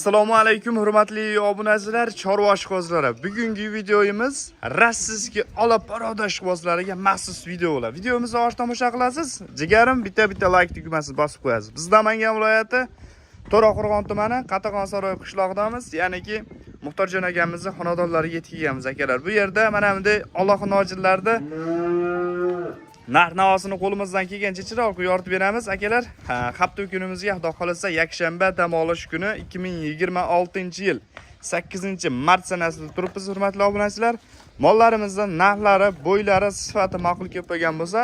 Assalomu alaykum hurmatli obunachilar, chorva ishqibozlari. Bugungi videomiz Rossiyskiy olib paroda ishqibozlariga maxsus videolar. Videomizni osh tomosha qilasiz. Jigarim bitta like tugmasini bosib qo'yasiz. Biz Namangan viloyati To'raqo'rg'on tumani Qatag'onsaroy qishlog'idamiz, ya'niki Muxtorjon akamizning xonadonlariga yetkazganmiz akalar. Bu yerda mana bunday Allohning nojillarida narx-navosini qo'limizdan kelgancha chiroq yoritib beramiz akalar. Hafta kunimizga xudo xolasa yakshanba dam olish kuni 2026-yil 8-mart sanasida turibmiz hurmatli obunachilar. Mollarimizdan narxlari, bo'ylari, sifati ma'qul kelib qolgan bo'lsa,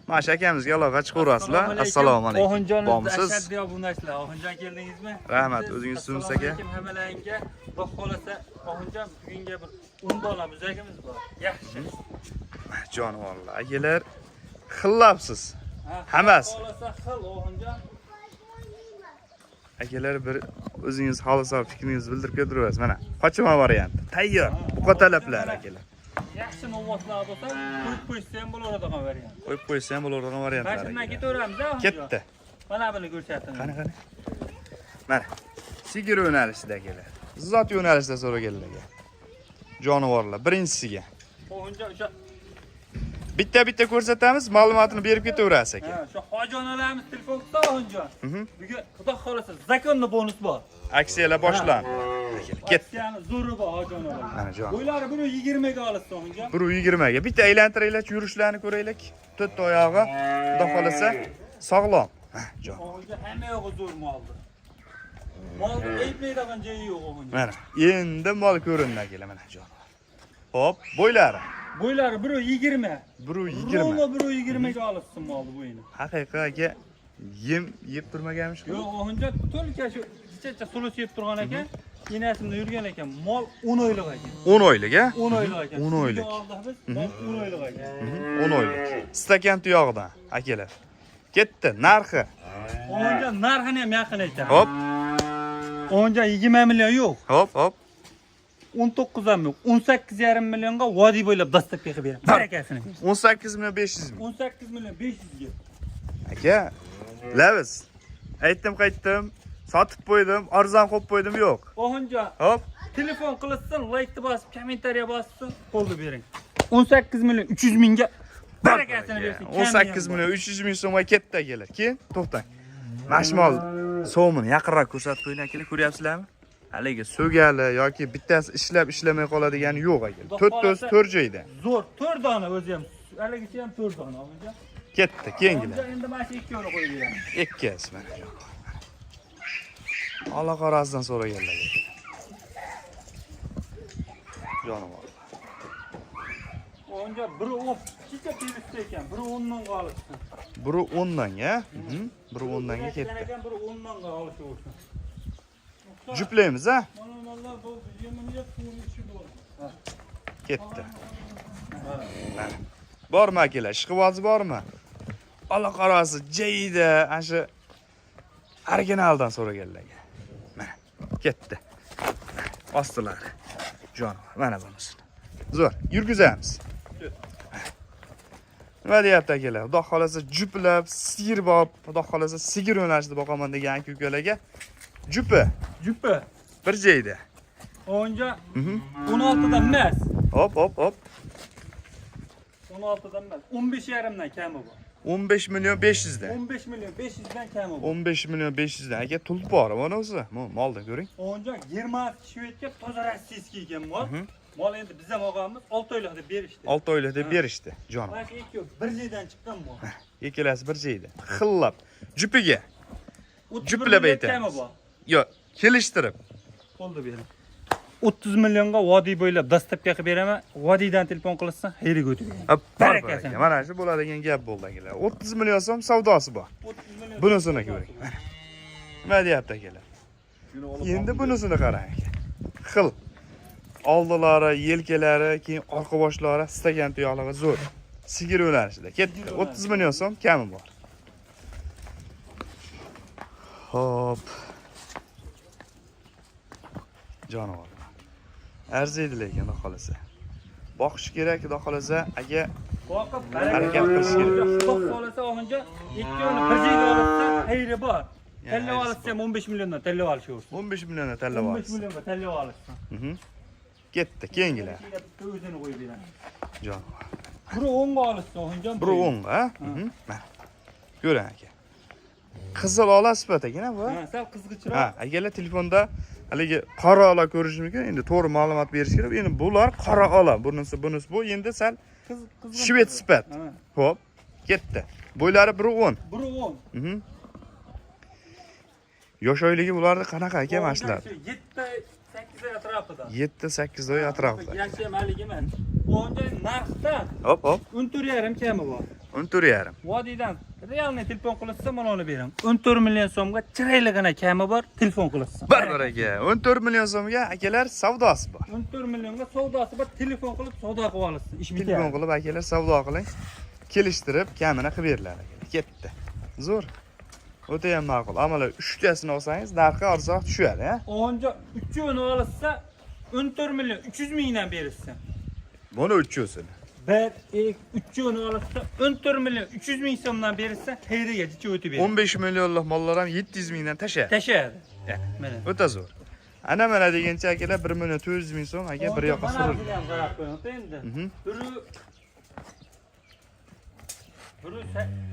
mana shu akamizga aloqa chiqaverasizlar. Assalomu alaykum. Oxunjonimiz ashaddiy obunachilar. Oxunjon keldingizmi? Rahmat, o'zingiz tutasiz aka. Hammalarga xudo xolasa Oxunjon bugunga bir $10 buzagimiz bor. Yaxshi. Jonivorlar, akalar xillabsiz. Hammasi. Akalar bir o'zingiz xohlasa fikringizni bildirib keltirasiz. Mana qochma varianti. Tayyor. Bu talablar akalar. Yaxshi ma'lumotlar bo'lsa, qo'yib qo'ysam bo'laveradigan variant. Qo'yib qo'ysam bo'laveradigan variantlar. Mashinadan ketaveramiz, ha? Ketdi. Mana buni ko'rsating. Qani. Mana sigir yo'nalishida akalar. Zot yo'nalishida so'raganlarga. Jonivorlar birinchisiga. Oxunjon o'sha Bitta ko'rsatamiz, ma'lumotini berib ketaverasiz aka. Ha, shu hojonalarimiz telefon qilsa Oxunjon. Bugun xudo xolasa zakonni bonus bor. Aksiyalar boshlandi. Ketdi. Aksiyani zo'ri bor hojonalar. Mana jon. Bo'ylari buni 20 ga olasiz Oxunjon. 120 ga. Bitta aylantiraylik, yurishlarini ko'raylik. To'rt oyog'i xudo xolasa sog'lom. Jon. Oxunjon hamma yo'g'i zo'r moldi. Molni aytmaydigan joyi yo'q Oxunjon. Mana endi mol ko'rindi akalar mana jon. Hop, bo'ylari. Bo'ylari 120. 120. Roma 120 ga olasiz molni bo'yini. Haqiqatga yem yeb turmaganmish. Yo'q, Oxunjon to'lka shu ichcha sulus yeb turgan ekan. Enasimda yurgan ekan. Mol 10 oylik ekan. 10 oylik a? 10 oylik ekan. 10 oylik. Biz 10 oylik ekan. 10 oylik. Stakan tuyog'idan akalar. Ketdi, narxi. Oxunjon narxini ham yaqin aytadi. Hop. Oxunjon 20 million yo'q. Hop. 19 ham yo'q. 18,5 millionga vodiy bo'ylab dastlabki qilib beraman. Barakasini. 18 million 500 ming. 18 million 500 ga. Aka, laviz. Qaytdim. Sotib qo'ydim, arzon qo'yib qo'ydim yo'q. Oxunjon. Hop. Telefon qilsin, like bosib, kommentariya bossin, qo'lni bering. 18 million 300 mingga barakasini bersin. 18 million 300 ming so'mga ketdi akalar. Keyin to'xtang. Mashmol so'mini yaqinroq ko'rsatib qo'ying akalar, ko'ryapsizlarmi? Haligi so'gali yoki bittasi ishlamay qoladigani yo'q akalar. 4 joyda. Zo'r, 4 dona o'zi ham. Haligisi ham 4 dona Oxunjon. Ketdi, keyingilar. Endi mana shu 2 yo'lni qo'yib beramiz. Ikkasi mana shu. Alloh qorasidan so'raganlarga. Jonivor. Oxunjon biri 10 chicha pivista ekan, biri 10 dan olibdi. Biri 10 dan, ya? Biri 10 danga ketdi. Biri 10 dan olishi bo'lsin. Juplaymiz, ha? Mana bu 20 million pul ishi bor. Ketdi. Bormi akalar? Ishqibozi bormi? Alloh qorasi jayida, ana shu originaldan so'raganlarga. Mana ketdi. Ostilari. Jonivor, mana bunisi. Zo'r, yurgizamiz. Nima deyapti akalar? Xudo xolasa juplab, sigir bob, xudo xolasa sigir yo'nalishida boqaman degan aka-ukalarga jupi. Bir joyda. Oxunjon 16 dan emas. Hop. 16 dan emas. 15,5 dan kami bor. 15 million 500 dan. 15 million 500 dan kami bor. 15 million 500 dan. Aka tulib bor, mana o'zi. Molda ko'ring. Oxunjon 20 shvedga toza rossiyskiy ekan mol. Mol endi bizam olganmiz 6 oylikda berishdi. 6 oylikda berishdi, jon. Mana shu ikki bir joydan chiqqan mol. Ikkalasi bir joyda. Xillab. Jupiga. 30 Juplab million kami aytamiz. bor. Yo'q, kelishtirib. Qo'lda bering. 30 millionga vodiy bo'ylab dastlabki qilib beraman. Vodiydan telefon qilsan, xayriga o'tib beraman. Barakasi. Mana shu bo'ladigan gap bo'ldi akalar. 30 million so'm savdosi bor. 30 million. Bunisini ko'ring. Nima deyapti akalar? Endi bunisini qarang aka. Xil. Oldilari, yelkalari, keyin orqa boshlari stakan tuyoqligi zo'r. Sigir yo'nalishida. Ketdi. 30 million so'm kami bor. Hop. Jonivor. Arziydi lekin xudo xolasa. Boqish kerak, xudo xolasa, aka boqib harakat qilish kerak. Xudo xolasa Oxunjon ikki yo'lni bir joyga olsa, xayri bor. Tellab alsam 15 milliondan tellab alışıyorsun. 15 milyona tellab 15 olasiz. millionga tellab alışsan. Ketdi, keyingilar. O'zini qo'yib beraman. Jon. Biri 10 ga alışsan, Oxunjon. Bir 10 ha? Mana. Ko'ring aka. Qizil ola sifat ekan bu. Ha, sal qizg'ichroq. Ha, akalar telefonda haligi qora ola ko'rish mumkin. Endi to'g'ri ma'lumot berish kerak. Endi bular qora ola. Bunisi bu. Endi sal shved sifat. Xo'p, ketdi. Bo'ylari 1.10. 1.10. Yosh oyligi bularni qanaqa aka mashlar? 7-8 atrofida. 7-8 oy atrofida. Yaxshi maligi emas. O'nja narxda Hop. 14,5 kami bor. 14,5. Vodiydan realniy telefon qilsa mana uni beraman. 14 million so'mga chirayligina kami bor, telefon qilsa. Bir aka. 14 million so'mga akalar savdosi bor. 14 millionga savdosi bor, telefon qilib savdo qilib olasiz. Ish bitadi. Telefon qilib akalar savdo qiling. Kelishtirib, kamini qilib beriladi akalar. Ketdi. Zo'r. O'ta ham ma'qul. Amalar 3 tasini olsangiz narxi arzon tushadi, ha? O'nja 3 ni olsa 14 million 300 mingdan berilsin. Buni 3'üsünü. Bir, 3 ni olsa 14 million 300 ming so'mdan berilsa, xayriga jicha o'tib beradi. 15 milyonlik mollar ham 700 mingdan tashadi. Tashadi. Mana. O'ta zo'r. Ana degancha akalar 1 million 400 ming so'm aka bir yoqqa surildi. Mana ham qarab qo'ying endi.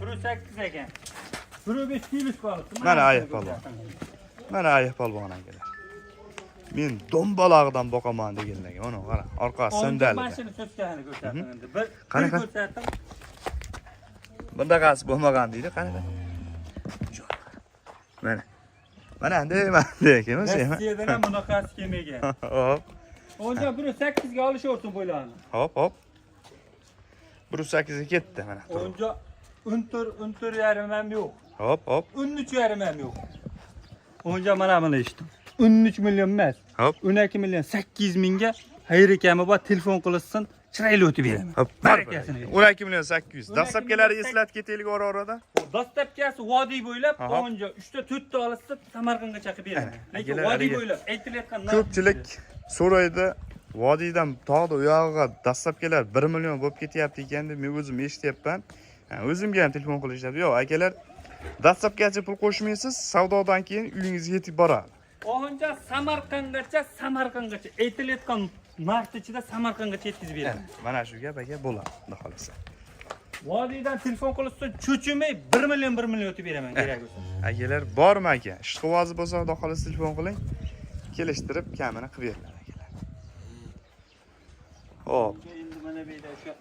Biri 8 ekan. Biri 5 kilo qoldi. Mana ayiq polvon. Mana ayiq polvon akalar. Men dombalog'idan boqaman deganlarga, mana qara, orqasi sandalida. Mashina so'tganini ko'rsating endi. Bir Qanaqa? ko'rsating. Bundaqasi bo'lmagan deydi, qanaqa? Mana endi ekan, o'sha. Rossiyadan ham bunaqasi kelmagan. Hop. O'nja biri 8 ga olishaversin bo'ylarni. Hop. 1.8 ga ketdi mana. O'nja 14,5 ham yo'q. Hop. 13,5 ham yo'q. O'nja mana buni eshitdim. 13 million emas. Hop. 12 million 800 mingga xayri kami bor, telefon qilsin, chiroyli o'tib beraman. Hop. Barakasini. 12 million 800. Dastlabkilari eslatib ketaylik orada. Dastlabkasi vodiy bo'ylab, Aha. o'nja 3 ta 4 ta olsa Samarqandga chaqib beraman. Lekin Akalar, vodiy haliga bo'ylab aytilayotgan Ko'pchilik so'raydi, vodiydan tog'da u yog'iga dastlabkilar 1 million bo'lib ketyapti ekan deb men o'zim eshityapman. O'zimga ham telefon qilishadi. Yo'q, akalar, dastlabgacha pul qo'shmaysiz, savdodan keyin uyingizga yetib boradi. O'nja Samarqandgacha aytilayotgan narx ichida Samarqandgacha yetkazib beraman. Mana shu gap aka bo'ladi, xudo xolasa. Vodiydan telefon qilsa, cho'chimay 1 million o'tib beraman kerak bo'lsa. Akalar, bormi aka? Ishqivozi bo'lsa, xudo xolasa telefon qiling. Kelishtirib, kamini qilib beriladi akalar. Hop. Endi mana bu yerda o'sha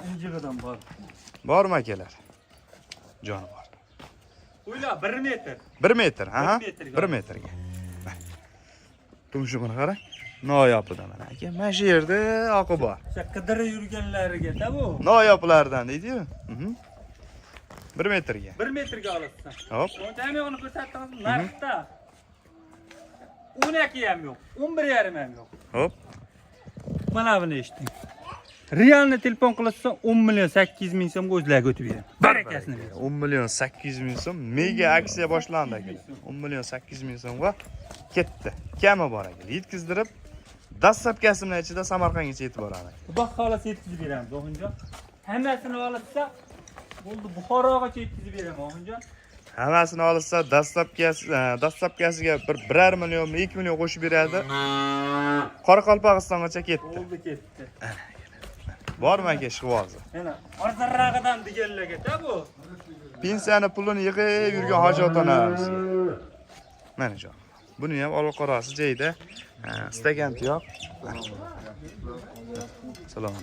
injigidan bor. Bormi akalar? Jonivor. O'yla 1 metr. 1 metr, aha. 1 1 metrga. Tumshug'ini qara. Noyobidan mana aka. Mana shu yerda oqi bor. O'sha qidirib yurganlariga-da bu. Noyoblardan deydi-yu. 1 metrga. 1 metrga olasiz. Hop. O'nta ham uni ko'rsatdingiz, narxda 12 ham yo'q, 11,5 ham yo'q. Hop. Mana buni eshiting. Realni telefon qilsa 10 million 800 ming so'mga o'zlariga o'tib beradi. Barakasini bersin. 10 million 800 ming so'm mega aksiya boshlandi akalar. 10 million 800 ming so'mga ketdi. Kami bor akalar. Yetkazdirib, dastlabkasini ichida Samarqandgacha yetib boradi. Xudo xolasa yetkazib beramiz, Oxunjon. Hammasini olsa, bo'ldi Buxorogacha yetkazib beraman, Oxunjon. Hammasini olsa, dastlabkasiga 1 million, 2 million qo'shib beradi. Qoraqalpog'istongacha ketdi. Bo'ldi ketdi. Bormi aka ishqivozi? Mana arzarrag'idan deganlarga-da bu. Pensiyani pulini yig'ib yurgan hoji otanamiz. Mana shu. Buni ham olib qarasi joyida. Stakan yo'q. Salom.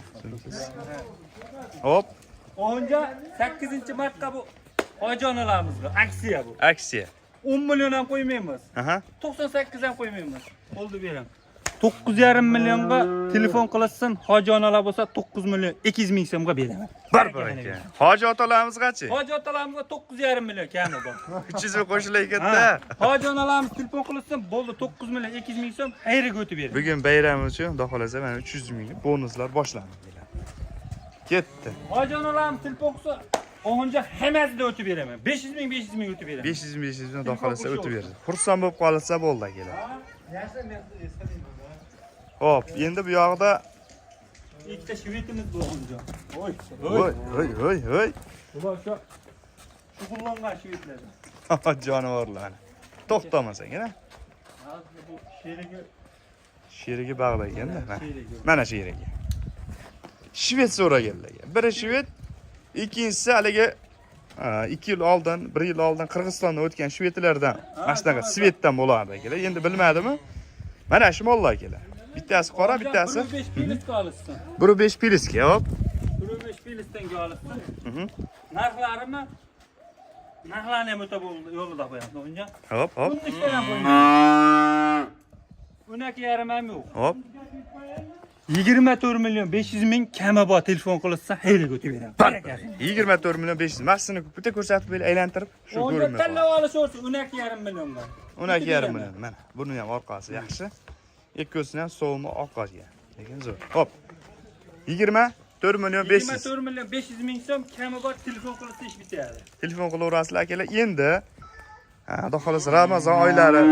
Hop. O'nja 8-martga bu hoji onalarimizga aksiya bu. Aksiya. 10 million ham qo'ymaymiz. Aha. 98 ham qo'ymaymiz. Bo'ldi beraman. 9,5 millionga telefon qilsin, hoji onalar bo'lsa 9 million 200 ming so'mga beraman. Barbar aka. Hoji otalarimizgachi? Hoji otalarimizga 9,5 million kami bor. 300 ming qo'shilay ketdi. Hoji onalarimiz telefon qilsin, bo'ldi 9 million 200 ming so'm xayriga o'tib beradi. Bugun bayram uchun, xudo xolasa, mana 300 ming bonuslar boshlandi. Ketdi. Hoji onalarimiz telefon qilsa, o'nja hammasida o'tib beraman. 500 ming o'tib beraman. 500 ming xudo xolasa o'tib berdi. Xursand bo'lib qolsa bo'ldi akalar. Hop, endi bu yoqda ikkita shvetimiz bor, Oxunjon. Voy. Bular shu shug'ullangan shvedlardan. Jonivorlar. To'xtamasang, ha? Hozir bu sherigi Sherigi bag'laganda. sherigi. Mana sherigi. Shved so'raganlar. Biri shved, ikkinchisi haligi 2 yil oldin, 1 yil oldin Qirg'izistonda o'tgan shvedlardan, mana shunaqa Svetdan bo'lardi akalar. Endi bilmadimi? Mana shu mollar akalar. Bittasi qora, bittasi 5 pilisga olishsin. 1.5 piliska, hop. 5 pilisdan olishsin. Narxlarimi? Narxlarni ham o'ta yo'lida qo'yamiz unga. Hop, hop. Buni ishlar ham qo'ymaymiz. 12,5 ham yo'q. Hop. 24 milyon 500 ming kami bor telefon qilsa hayli o'tib beradi. 24 million 500. Mahsini bitta ko'rsatib ber, aylantirib shu O'nda ko'rinadi. tanlab olish olsa 12,5 million bor. 12,5 million. Mana buni ham orqasi yaxshi. Ikkosini ham so'mi oqqosga. Lekin zo'r. Hop. 24 million 500. 24 milyon 500 ming so'm kami bor telefon qilsa ish bitadi. Telefon qilaverasizlar akalar. Endi xudo xolasa Ramazon oylari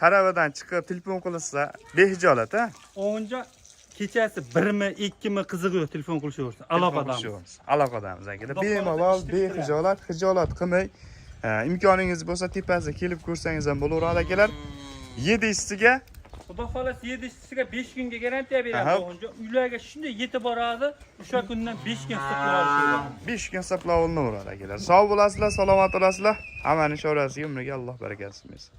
taravidan chiqib telefon qilsa behijolat, ha? O'nja kechasi 1 mi 2 mi qizig'i yo'q telefon qilishaversin. Aloqadamiz. Aloqadamiz akalar. Bemalol, behijolat, hijolat qilmay, imkoningiz bo'lsa tepasiga kelib ko'rsangiz ham bo'laveradi akalar. 7siga Xudo xolasa 7siga 5 kunga garantiya beradi. O'nja uylarga shunday yetib boradi, o'sha kundan 5 kun saqlab olishadi. 5 kun saqlab olinaveradi akalar. Sog' bo'lasizlar, salomat bo'lasizlar. Hammaning shorasiga umriga Alloh barakasi bersin.